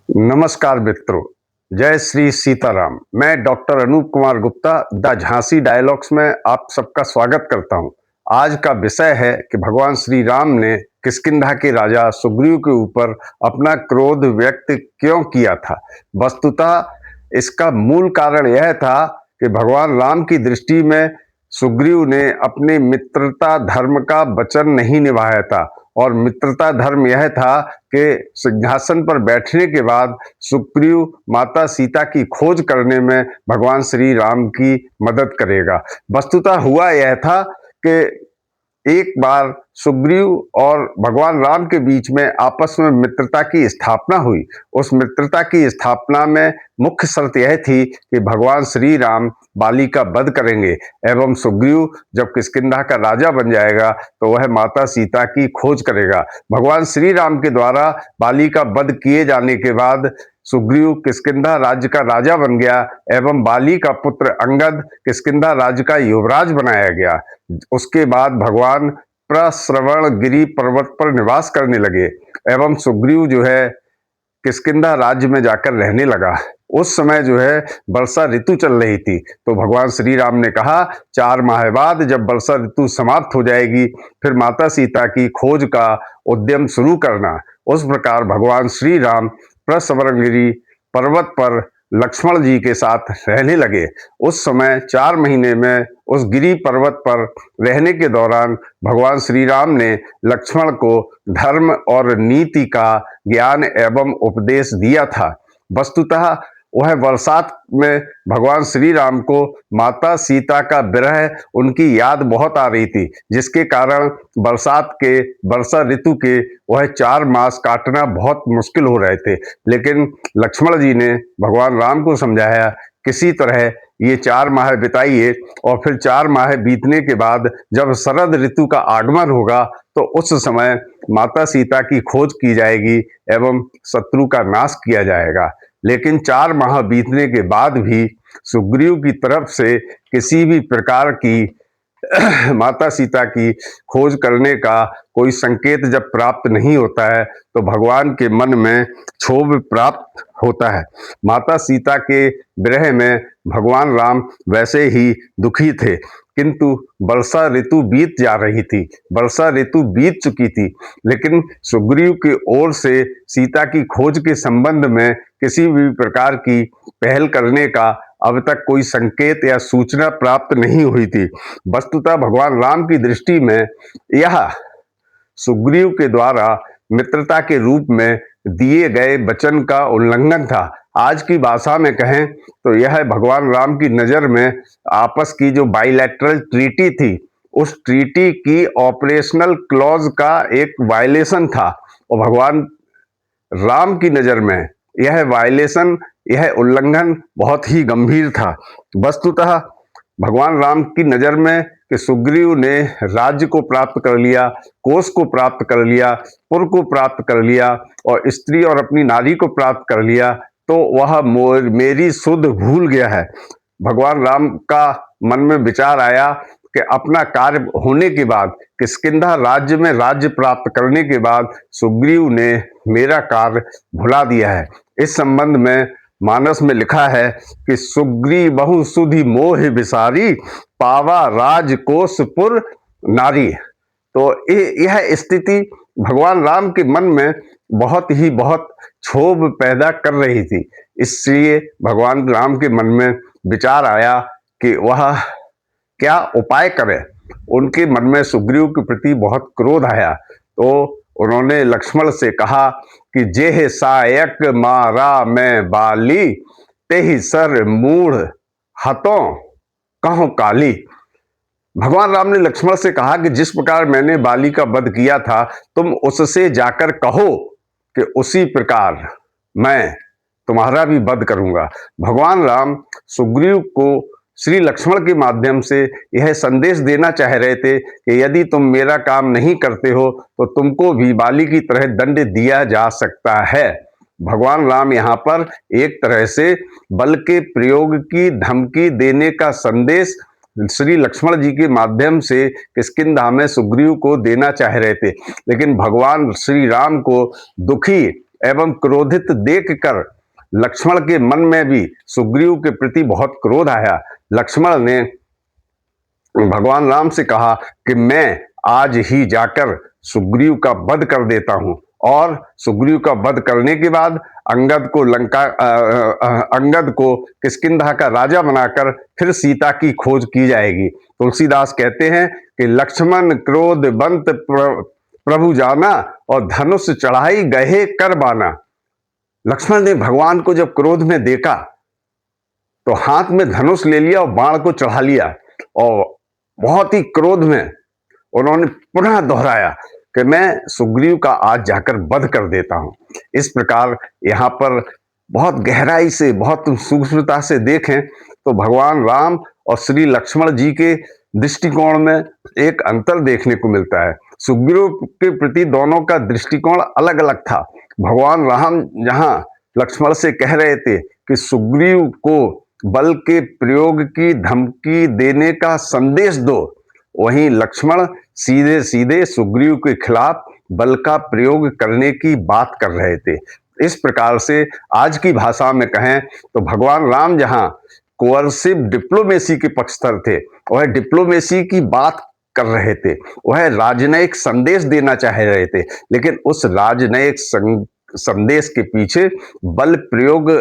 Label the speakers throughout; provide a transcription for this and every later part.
Speaker 1: नमस्कार मित्रों, जय श्री सीताराम। मैं doctor Anup Kumar Gupta the Jhansi dialogues में आप सबका स्वागत करता हूं। आज का विषय है कि भगवान श्री राम ने किष्किंधा के राजा सुग्रीव के ऊपर अपना क्रोध व्यक्त क्यों किया था। वस्तुतः इसका मूल कारण यह था कि भगवान राम की दृष्टि में सुग्रीव ने अपने मित्रता धर्म का वचन नहीं निभाया था, और मित्रता धर्म यह था कि सिंहासन पर बैठने के बाद सुग्रीव माता सीता की खोज करने में भगवान श्री राम की मदद करेगा। वस्तुतः हुआ यह था कि एक बार सुग्रीव और भगवान राम के बीच में आपस में मित्रता की स्थापना हुई। उस मित्रता की स्थापना में मुख्य शर्त यह थी कि भगवान श्री राम बाली का वध करेंगे एवं सुग्रीव जब किष्किंधा का राजा बन जाएगा तो वह माता सीता की खोज करेगा। भगवान श्री राम के द्वारा बाली का वध किए जाने के बाद सुग्रीव किष्किंधा राज्य का राजा बन गया एवं बाली का पुत्र अंगद किष्किंधा राज्य का युवराज बनाया गया। उसके बाद भगवान प्रश्रवण गिरी पर्वत पर निवास करने लगे एवं सुग्रीव जो है किष्किंधा राज्य में जाकर रहने लगा। उस समय जो है वर्षा ऋतु चल रही थी, तो भगवान श्री राम ने कहा 4 माह बाद जब वर्षा ऋतु समाप्त हो जाएगी फिर माता सीता की खोज का उद्यम शुरू करना। उस प्रकार भगवान श्री राम प्रश्रवणगिरी पर्वत पर लक्ष्मण जी के साथ रहने लगे। उस समय 4 महीने में उस गिरी पर्वत पर रहने के दौरान भगवान श्री राम ने लक्ष्मण को धर्म और नीति का ज्ञान एवं उपदेश दिया था। वस्तुतः वह बरसात में भगवान श्री राम को माता सीता का विरह उनकी याद बहुत आ रही थी, जिसके कारण वर्षा ऋतु के वह 4 मास काटना बहुत मुश्किल हो रहे थे। लेकिन लक्ष्मण जी ने भगवान राम को समझाया किसी तरह ये 4 माह बिताइए, और फिर 4 माह बीतने के बाद जब शरद ऋतु का आगमन होगा तो उस समय माता सीता की खोज की जाएगी एवं शत्रु का नाश किया जाएगा। लेकिन 4 माह बीतने के बाद भी सुग्रीव की तरफ से किसी भी प्रकार की माता सीता की खोज करने का कोई संकेत जब प्राप्त नहीं होता है तो भगवान के मन में क्षोभ प्राप्त होता है। माता सीता के विरह में भगवान राम वैसे ही दुखी थे, किंतु वर्षा ऋतु बीत जा रही थी, वर्षा ऋतु बीत चुकी थी, लेकिन सुग्रीव की ओर से सीता की खोज के संबंध में किसी भी प्रकार की पहल करने का अब तक कोई संकेत या सूचना प्राप्त नहीं हुई थी। वस्तुतः भगवान राम की दृष्टि में यह सुग्रीव के द्वारा मित्रता के रूप में दिए गए वचन का उल्लंघन था। आज की भाषा में कहें तो यह भगवान राम की नजर में आपस की जो बाइलैटरल ट्रीटी थी, उस ट्रीटी की ऑपरेशनल क्लॉज का एक वायलेशन था, और भगवान राम की नजर में यह वायलेशन, यह उल्लंघन बहुत ही गंभीर था। वस्तुतः भगवान राम की नजर में कि सुग्रीव ने राज्य को प्राप्त कर लिया, कोष को प्राप्त कर लिया, पुर को प्राप्त कर लिया और स्त्री और अपनी नारी को प्राप्त कर लिया, तो वह मेरी सुध भूल गया है। भगवान राम का मन में विचार आया कि अपना कार्य होने के बाद, किष्किंधा राज्य में राज्य प्राप्त करने के बाद सुग्रीव ने मेरा कार्य भुला दिया है। इस संबंध में मानस में लिखा है कि सुग्रीव बहु सुधि मोह विसारी, पावा राजकोषपुर नारी। तो यह स्थिति भगवान राम के मन में बहुत क्षोभ पैदा कर रही थी। इसलिए भगवान राम के मन में विचार आया कि वह क्या उपाय करें। उनके मन में सुग्रीव के प्रति बहुत क्रोध आया, तो उन्होंने लक्ष्मण से कहा कि जेह सायक मारा मैं बाली, तेहि सर मूढ़ हतों कहो काली। भगवान राम ने लक्ष्मण से कहा कि जिस प्रकार मैंने बाली का वध किया था, तुम उससे जाकर कहो कि उसी प्रकार मैं तुम्हारा भी वध करूंगा। भगवान राम सुग्रीव को श्री लक्ष्मण के माध्यम से यह संदेश देना चाह रहे थे कि यदि तुम मेरा काम नहीं करते हो तो तुमको भी बाली की तरह दंड दिया जा सकता है। भगवान राम यहाँ पर एक तरह से बल के प्रयोग की धमकी देने का संदेश श्री लक्ष्मण जी के माध्यम से किष्किंधा में सुग्रीव को देना चाह रहे थे, लेकिन भगवान श्री राम को दुखी एवं क्रोधित देखकर लक्ष्मण के मन में भी सुग्रीव के प्रति बहुत क्रोध आया। लक्ष्मण ने भगवान राम से कहा कि मैं आज ही जाकर सुग्रीव का वध कर देता हूं, और सुग्रीव का वध करने के बाद अंगद को किष्किंधा का राजा बनाकर फिर सीता की खोज की जाएगी। तुलसीदास कहते हैं कि लक्ष्मण क्रोध बंत प्रभु जाना, और धनुष चढ़ाई गहे कर बाना। लक्ष्मण ने भगवान को जब क्रोध में देखा तो हाथ में धनुष ले लिया और बाण को चढ़ा लिया, और बहुत ही क्रोध में उन्होंने पुनः दोहराया कि मैं सुग्रीव का आज जाकर वध कर देता हूं। इस प्रकार यहाँ पर बहुत गहराई से, बहुत सूक्ष्मता से देखें तो भगवान राम और श्री लक्ष्मण जी के दृष्टिकोण में एक अंतर देखने को मिलता है। सुग्रीव के प्रति दोनों का दृष्टिकोण अलग अलग था। भगवान राम जहां लक्ष्मण से कह रहे थे कि सुग्रीव को बल के प्रयोग की धमकी देने का संदेश दो, वहीं लक्ष्मण सीधे सीधे सुग्रीव के खिलाफ बल का प्रयोग करने की बात कर रहे थे। इस प्रकार से आज की भाषा में कहें तो भगवान राम जहां कोअर्सिव डिप्लोमेसी के पक्षधर थे, वह डिप्लोमेसी की बात कर रहे थे, वह राजनयिक संदेश देना चाह रहे थे, लेकिन उस राजनयिक संदेश के पीछे बल प्रयोग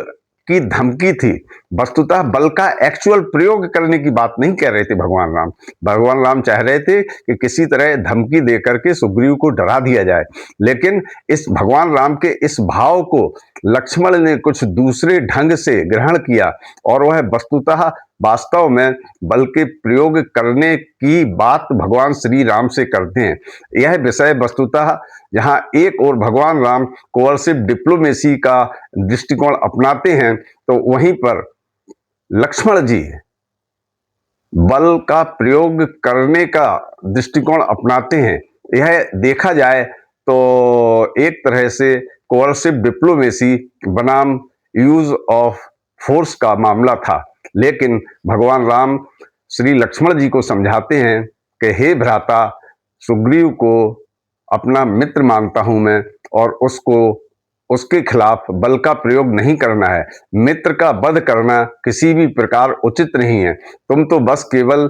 Speaker 1: की धमकी थी। वस्तुतः बल का एक्चुअल प्रयोग करने की बात नहीं कह रहे थे भगवान राम। भगवान राम चाह रहे थे कि किसी तरह धमकी देकर के सुग्रीव को डरा दिया जाए, लेकिन इस भगवान राम के इस भाव को लक्ष्मण ने कुछ दूसरे ढंग से ग्रहण किया, और वह वस्तुतः वास्तव में बल के प्रयोग करने की बात भगवान श्री राम से करते हैं। यह विषय वस्तुतः जहां एक और भगवान राम कोअर्सिव डिप्लोमेसी का दृष्टिकोण अपनाते हैं, तो वहीं पर लक्ष्मण जी बल का प्रयोग करने का दृष्टिकोण अपनाते हैं। यह देखा जाए तो एक तरह से कोअर्सिव डिप्लोमेसी बनाम यूज ऑफ फोर्स का मामला था, लेकिन भगवान राम श्री लक्ष्मण जी को समझाते हैं कि हे भ्राता, सुग्रीव को अपना मित्र मानता हूं मैं, और उसके खिलाफ बल का प्रयोग नहीं करना है। मित्र का वध करना किसी भी प्रकार उचित नहीं है। तुम तो बस केवल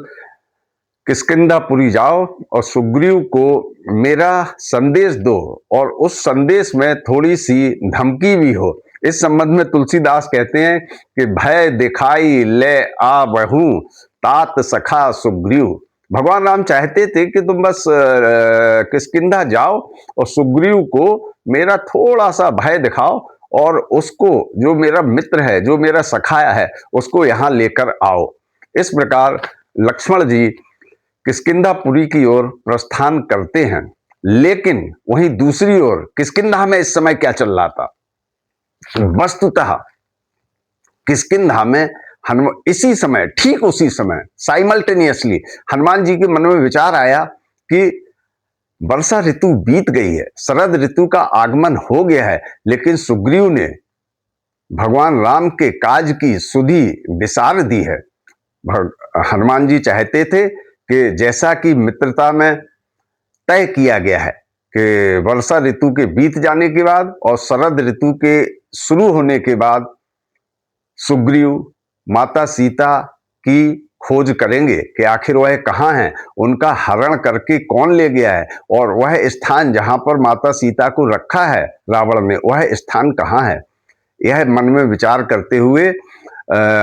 Speaker 1: किष्किंधापुरी जाओ और सुग्रीव को मेरा संदेश दो, और उस संदेश में थोड़ी सी धमकी भी हो। इस संबंध में तुलसीदास कहते हैं कि भय दिखाई ले आ बहू तात सखा सुग्रीव। भगवान राम चाहते थे कि तुम बस किष्किंधा जाओ और सुग्रीव को मेरा थोड़ा सा भय दिखाओ, और उसको, जो मेरा मित्र है, जो मेरा सखाया है, उसको यहां लेकर आओ। इस प्रकार लक्ष्मण जी किष्किंधापुरी की ओर प्रस्थान करते हैं। लेकिन वहीं दूसरी ओर किष्किंधा में इस समय क्या चल रहा था? वस्तुतः किष्किंधा में इसी समय, ठीक उसी समय, साइमल्टेनियसली हनुमान जी के मन में विचार आया कि वर्षा ऋतु बीत गई है, शरद ऋतु का आगमन हो गया है, लेकिन सुग्रीव ने भगवान राम के काज की सुधि विसार दी है। हनुमान जी चाहते थे कि जैसा कि मित्रता में तय किया गया है कि वर्षा ऋतु के बीत जाने के बाद और शरद ऋतु के शुरू होने के बाद सुग्रीव माता सीता की खोज करेंगे कि आखिर वह कहाँ हैं, उनका हरण करके कौन ले गया है, और वह स्थान जहां पर माता सीता को रखा है रावण ने, वह स्थान कहाँ है। यह मन में विचार करते हुए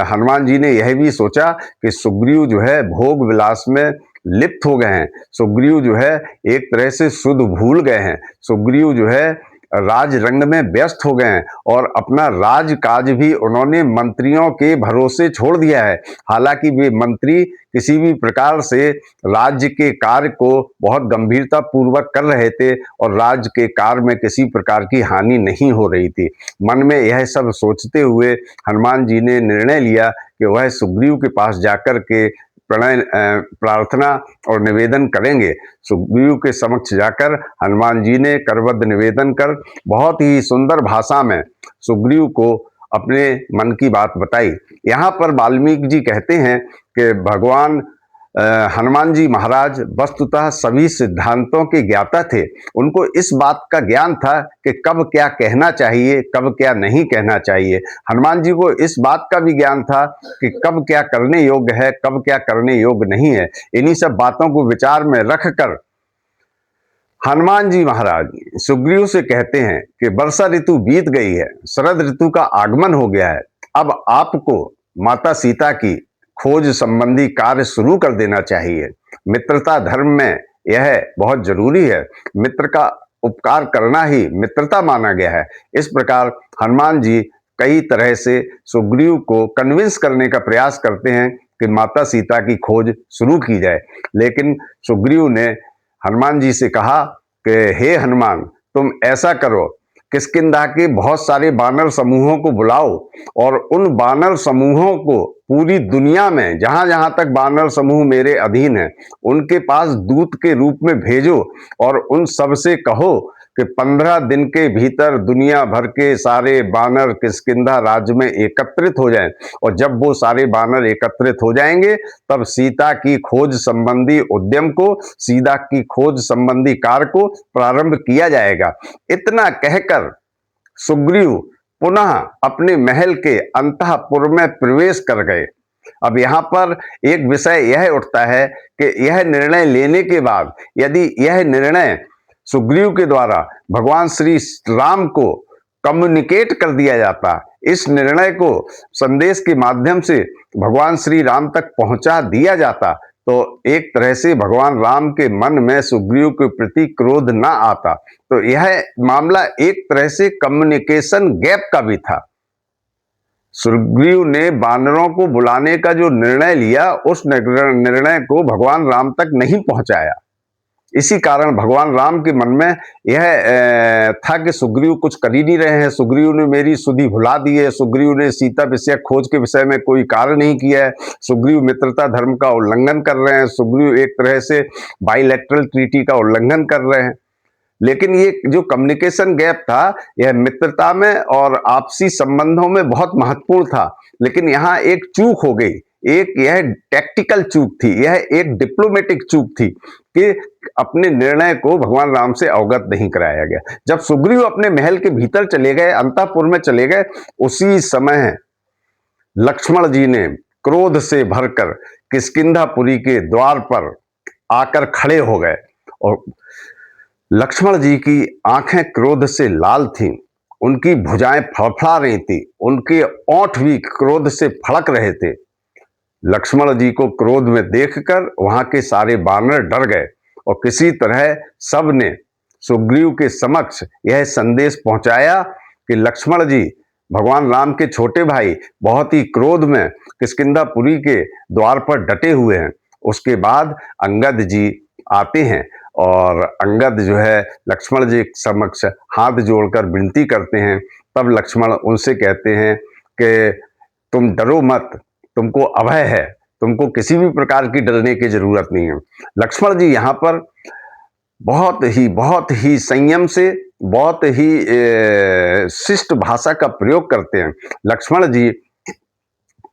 Speaker 1: हनुमान जी ने यह भी सोचा कि सुग्रीव जो है भोग विलास में लिप्त हो गए हैं, सुग्रीव जो है एक तरह से सुध भूल गए हैं, सुग्रीव जो है राज रंग में व्यस्त हो गए हैं, और अपना राज काज भी उन्होंने मंत्रियों के भरोसे छोड़ दिया है। हालांकि वे मंत्री किसी भी प्रकार से राज्य के कार्य को बहुत गंभीरता पूर्वक कर रहे थे, और राज्य के कार्य में किसी प्रकार की हानि नहीं हो रही थी। मन में यह सब सोचते हुए हनुमान जी ने निर्णय लिया कि वह सुग्रीव के पास जाकर के प्रार्थना और निवेदन करेंगे। सुग्रीव के समक्ष जाकर हनुमान जी ने करबद्ध निवेदन कर बहुत ही सुंदर भाषा में सुग्रीव को अपने मन की बात बताई। यहाँ पर वाल्मीकि जी कहते हैं कि भगवान हनुमान जी महाराज वस्तुतः सभी सिद्धांतों के ज्ञाता थे। उनको इस बात का ज्ञान था कि कब क्या कहना चाहिए, कब क्या नहीं कहना चाहिए। हनुमान जी को इस बात का भी ज्ञान था कि कब क्या करने योग्य है, कब क्या करने योग्य नहीं है। इन्हीं सब बातों को विचार में रखकर हनुमान जी महाराज सुग्रीव से कहते हैं कि वर्षा ऋतु बीत गई है, शरद ऋतु का आगमन हो गया है। अब आपको माता सीता की खोज संबंधी कार्य शुरू कर देना चाहिए। मित्रता धर्म में यह बहुत जरूरी है। मित्र का उपकार करना ही मित्रता माना गया है। इस प्रकार हनुमान जी कई तरह से सुग्रीव को कन्विंस करने का प्रयास करते हैं कि माता सीता की खोज शुरू की जाए। लेकिन सुग्रीव ने हनुमान जी से कहा कि हे हनुमान, तुम ऐसा करो, किष्किंधा के बहुत सारे बानर समूहों को बुलाओ और उन बानर समूहों को पूरी दुनिया में जहां जहां तक बानर समूह मेरे अधीन है उनके पास दूत के रूप में भेजो और उन सब से कहो कि 15 दिन के भीतर दुनिया भर के सारे बानर किष्किंधा राज्य में एकत्रित हो जाएं। और जब वो सारे बानर एकत्रित हो जाएंगे तब सीता की खोज संबंधी उद्यम को, सीता की खोज संबंधी कार्य को प्रारंभ किया जाएगा। इतना कहकर सुग्रीव पुनः अपने महल के अंतःपुर में प्रवेश कर गए। अब यहाँ पर एक विषय यह उठता है कि यह निर्णय लेने के बाद यदि यह निर्णय सुग्रीव के द्वारा भगवान श्री राम को कम्युनिकेट कर दिया जाता, इस निर्णय को संदेश के माध्यम से भगवान श्री राम तक पहुंचा दिया जाता, तो एक तरह से भगवान राम के मन में सुग्रीव के प्रति क्रोध ना आता। तो यह मामला एक तरह से कम्युनिकेशन गैप का भी था। सुग्रीव ने बानरों को बुलाने का जो निर्णय लिया उस निर्णय को भगवान राम तक नहीं पहुंचाया। इसी कारण भगवान राम के मन में यह था कि सुग्रीव कुछ कर ही नहीं रहे हैं, सुग्रीव ने मेरी सुधि भुला दी है, सुग्रीव ने सीता विषय खोज के विषय में कोई कार्य नहीं किया है, सुग्रीव मित्रता धर्म का उल्लंघन कर रहे हैं, सुग्रीव एक तरह से बाइलैटरल ट्रीटी का उल्लंघन कर रहे हैं। लेकिन ये जो कम्युनिकेशन गैप था यह मित्रता में और आपसी संबंधों में बहुत महत्वपूर्ण था। लेकिन यहाँ एक चूक हो गई, एक यह टैक्टिकल चूक थी, यह एक डिप्लोमेटिक चूक थी कि अपने निर्णय को भगवान राम से अवगत नहीं कराया गया। जब सुग्रीव अपने महल के भीतर चले गए, अंतःपुर में चले गए, उसी समय लक्ष्मण जी ने क्रोध से भरकर किष्किंधापुरी के द्वार पर आकर खड़े हो गए और लक्ष्मण जी की आंखें क्रोध से लाल थीं, उनकी भुजाएं फड़फड़ा रही थी, उनके ओंठ भी क्रोध से फड़क रहे थे। लक्ष्मण जी को क्रोध में देखकर वहां के सारे बानर डर गए और किसी तरह सबने सुग्रीव के समक्ष यह संदेश पहुंचाया कि लक्ष्मण जी भगवान राम के छोटे भाई बहुत ही क्रोध में किष्किंधापुरी के द्वार पर डटे हुए हैं। उसके बाद अंगद जी आते हैं और अंगद जो है लक्ष्मण जी समक्ष हाथ जोड़कर विनती करते हैं। तब लक्ष्मण उनसे कहते हैं कि तुम डरो मत, तुमको अभय है, तुमको किसी भी प्रकार की डरने की जरूरत नहीं है। लक्ष्मण जी यहाँ पर बहुत ही संयम से, बहुत ही शिष्ट भाषा का प्रयोग करते हैं। लक्ष्मण जी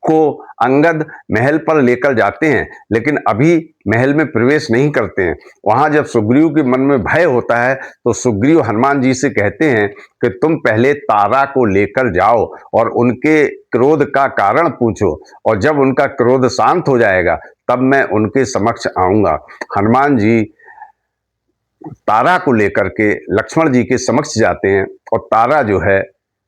Speaker 1: को अंगद महल पर लेकर जाते हैं, लेकिन अभी महल में प्रवेश नहीं करते हैं। वहां जब सुग्रीव के मन में भय होता है तो सुग्रीव हनुमान जी से कहते हैं कि तुम पहले तारा को लेकर जाओ और उनके क्रोध का कारण पूछो, और जब उनका क्रोध शांत हो जाएगा तब मैं उनके समक्ष आऊंगा। हनुमान जी तारा को लेकर के लक्ष्मण जी के समक्ष जाते हैं और तारा जो है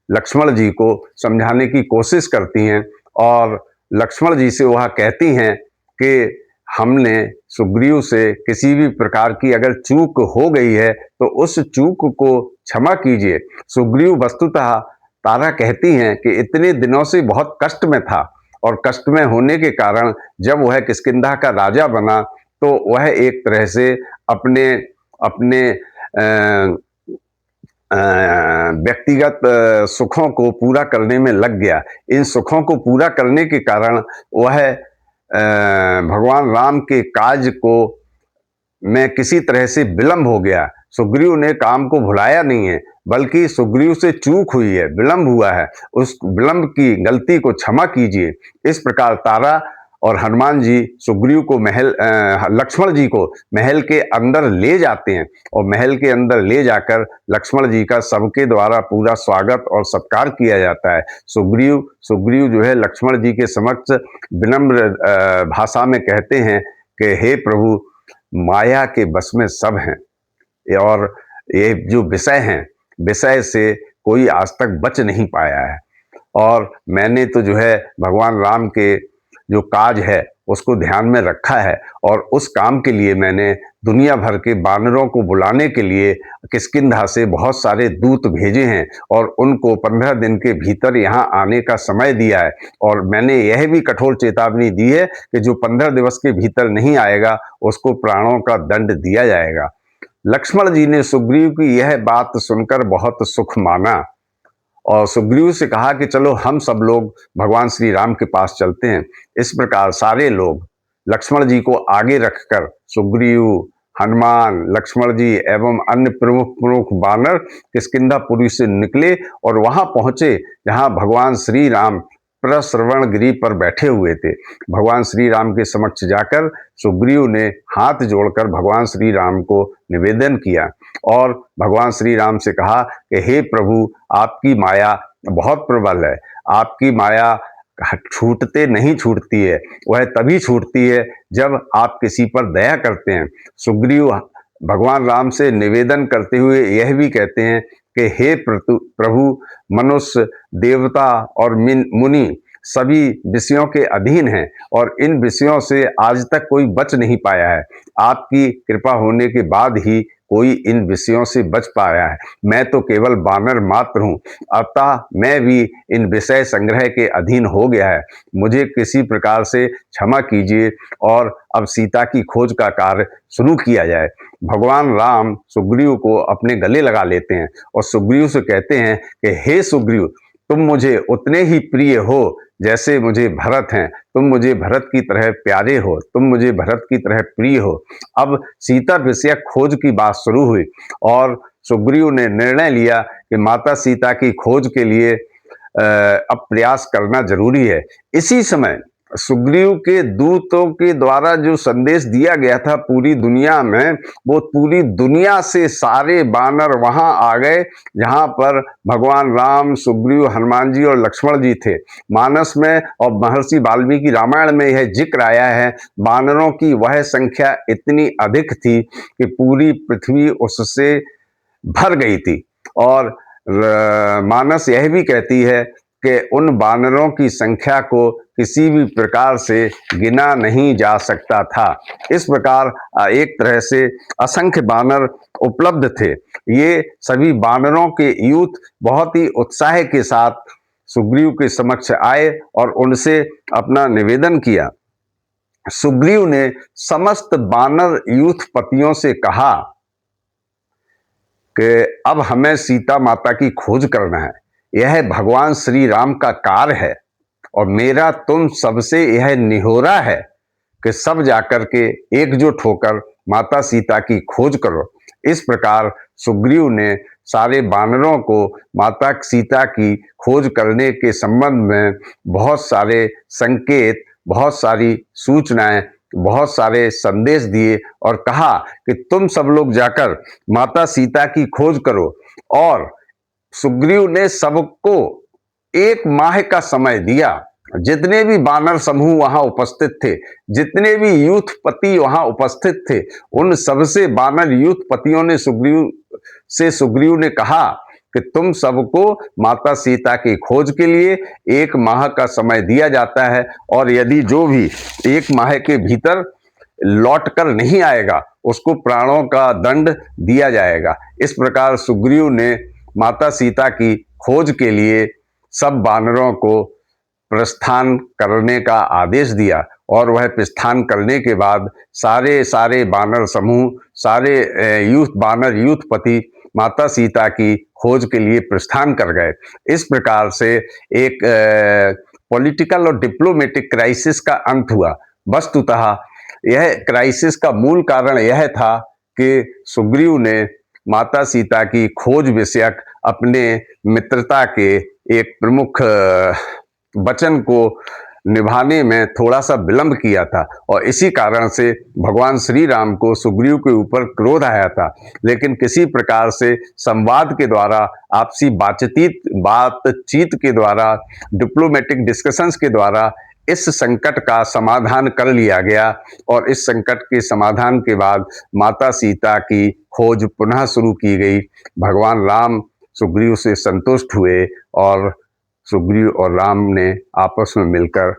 Speaker 1: लक्ष्मण जी को समझाने की कोशिश करती हैं और लक्ष्मण जी से वह कहती हैं कि हमने सुग्रीव से किसी भी प्रकार की अगर चूक हो गई है तो उस चूक को क्षमा कीजिए। सुग्रीव वस्तुतः, तारा कहती हैं कि इतने दिनों से बहुत कष्ट में था और कष्ट में होने के कारण जब वह किष्किंधा का राजा बना तो वह एक तरह से अपने व्यक्तिगत सुखों को पूरा करने में लग गया। इन सुखों को पूरा करने के कारण वह भगवान राम के काज को में किसी तरह से विलंब हो गया। सुग्रीव ने काम को भुलाया नहीं है, बल्कि सुग्रीव से चूक हुई है, विलंब हुआ है, उस विलंब की गलती को क्षमा कीजिए। इस प्रकार तारा और हनुमान जी सुग्रीव को लक्ष्मण जी को महल के अंदर ले जाते हैं और महल के अंदर ले जाकर लक्ष्मण जी का सबके द्वारा पूरा स्वागत और सत्कार किया जाता है। सुग्रीव जो है लक्ष्मण जी के समक्ष विनम्र भाषा में कहते हैं कि हे प्रभु, माया के बस में सब हैं और ये जो विषय हैं, विषय से कोई आज तक बच नहीं पाया है और मैंने तो जो है भगवान राम के जो काज है उसको ध्यान में रखा है और उस काम के लिए मैंने दुनिया भर के बानरों को बुलाने के लिए किष्किंधा से बहुत सारे दूत भेजे हैं और उनको 15 दिन के भीतर यहाँ आने का समय दिया है और मैंने यह भी कठोर चेतावनी दी है कि जो 15 दिवस के भीतर नहीं आएगा उसको प्राणों का दंड दिया जाएगा। लक्ष्मण जी ने सुग्रीव की यह बात सुनकर बहुत सुख माना और सुग्रीव से कहा कि चलो हम सब लोग भगवान श्री राम के पास चलते हैं। इस प्रकार सारे लोग लक्ष्मण जी को आगे रखकर सुग्रीव, हनुमान, लक्ष्मण जी एवं अन्य प्रमुख बानर किष्किंधापुरी से निकले और वहां पहुंचे जहां भगवान श्री राम प्रश्रवण गिरी पर बैठे हुए थे। भगवान श्री राम के समक्ष जाकर सुग्रीव ने हाथ जोड़कर भगवान श्री राम को निवेदन किया और भगवान श्री राम से कहा कि हे प्रभु, आपकी माया बहुत प्रबल है, आपकी माया छूटते नहीं छूटती है, वह तभी छूटती है जब आप किसी पर दया करते हैं। सुग्रीव भगवान राम से निवेदन करते हुए यह भी कहते हैं कि हे प्रभु, मनुष्य, देवता और मुनि सभी विषयों के अधीन हैं और इन विषयों से आज तक कोई बच नहीं पाया है। आपकी कृपा होने के बाद ही कोई इन विषयों से बच पाया है। मैं तो केवल बानर मात्र हूँ, अतः मैं भी इन विषय संग्रह के अधीन हो गया है। मुझे किसी प्रकार से क्षमा कीजिए और अब सीता की खोज का कार्य शुरू किया जाए। भगवान राम सुग्रीव को अपने गले लगा लेते हैं और सुग्रीव से कहते हैं कि हे सुग्रीव, तुम मुझे उतने ही प्रिय हो जैसे मुझे भरत हैं, तुम मुझे भरत की तरह प्यारे हो, तुम मुझे भरत की तरह प्रिय हो। अब सीता विषयक खोज की बात शुरू हुई और सुग्रीव ने निर्णय लिया कि माता सीता की खोज के लिए अब प्रयास करना जरूरी है। इसी समय सुग्रीव के दूतों के द्वारा जो संदेश दिया गया था पूरी दुनिया में, वो पूरी दुनिया से सारे बानर वहां आ गए जहां पर भगवान राम, सुग्रीव, हनुमान जी और लक्ष्मण जी थे। मानस में और महर्षि वाल्मीकि रामायण में यह जिक्र आया है, बानरों की वह संख्या इतनी अधिक थी कि पूरी पृथ्वी उससे भर गई थी और मानस यह भी कहती है कि उन बानरों की संख्या को किसी भी प्रकार से गिना नहीं जा सकता था। इस प्रकार एक तरह से असंख्य बानर उपलब्ध थे। ये सभी बानरों के यूथ बहुत ही उत्साह के साथ सुग्रीव के समक्ष आए और उनसे अपना निवेदन किया। सुग्रीव ने समस्त बानर यूथ पतियों से कहा कि अब हमें सीता माता की खोज करना है, यह भगवान श्री राम का कार्य है और मेरा तुम सबसे यह निहोरा है कि सब जाकर के एकजुट होकर माता सीता की खोज करो। इस प्रकार सुग्रीव ने सारे बानरों को माता सीता की खोज करने के संबंध में बहुत सारे संकेत, बहुत सारी सूचनाएं, बहुत सारे संदेश दिए और कहा कि तुम सब लोग जाकर माता सीता की खोज करो। और सुग्रीव ने सबको 1 माह का समय दिया। जितने भी बानर समूह वहां उपस्थित थे, जितने भी यूथ पति वहां उपस्थित थे, उन सबसे बानर यूथ पतियों ने सुग्रीव ने कहा कि तुम सबको माता सीता की खोज के लिए 1 माह का समय दिया जाता है और यदि जो भी 1 माह के भीतर लौट कर नहीं आएगा उसको प्राणों का दंड दिया जाएगा। इस प्रकार सुग्रीव ने माता सीता की खोज के लिए सब बानरों को प्रस्थान करने का आदेश दिया और वह प्रस्थान करने के बाद सारे बानर समूह, सारे बानर यूथ पति माता सीता की खोज के लिए प्रस्थान कर गए। इस प्रकार से एक पॉलिटिकल और डिप्लोमेटिक क्राइसिस का अंत हुआ। वस्तुतः यह क्राइसिस का मूल कारण यह था कि सुग्रीव ने माता सीता की खोज विषयक अपने मित्रता के एक प्रमुख वचन को निभाने में थोड़ा सा विलंब किया था और इसी कारण से भगवान श्री राम को सुग्रीव के ऊपर क्रोध आया था। लेकिन किसी प्रकार से संवाद के द्वारा, आपसी बातचीत के द्वारा, डिप्लोमेटिक डिस्कशंस के द्वारा इस संकट का समाधान कर लिया गया और इस संकट के समाधान के बाद माता सीता की खोज पुनः शुरू की गई। भगवान राम सुग्रीव से संतुष्ट हुए और सुग्रीव और राम ने आपस में मिलकर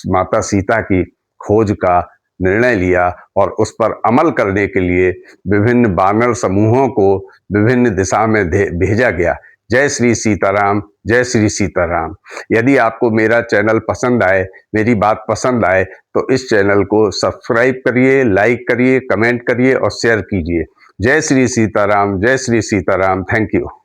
Speaker 1: माता सीता की खोज का निर्णय लिया और उस पर अमल करने के लिए विभिन्न वानर समूहों को विभिन्न दिशा में भेजा गया। जय श्री सीताराम, जय श्री सीताराम। यदि आपको मेरा चैनल पसंद आए, मेरी बात पसंद आए, तो इस चैनल को सब्सक्राइब करिए, लाइक करिए, कमेंट करिए और शेयर कीजिए। जय श्री सीताराम, जय श्री सीताराम। Thank you.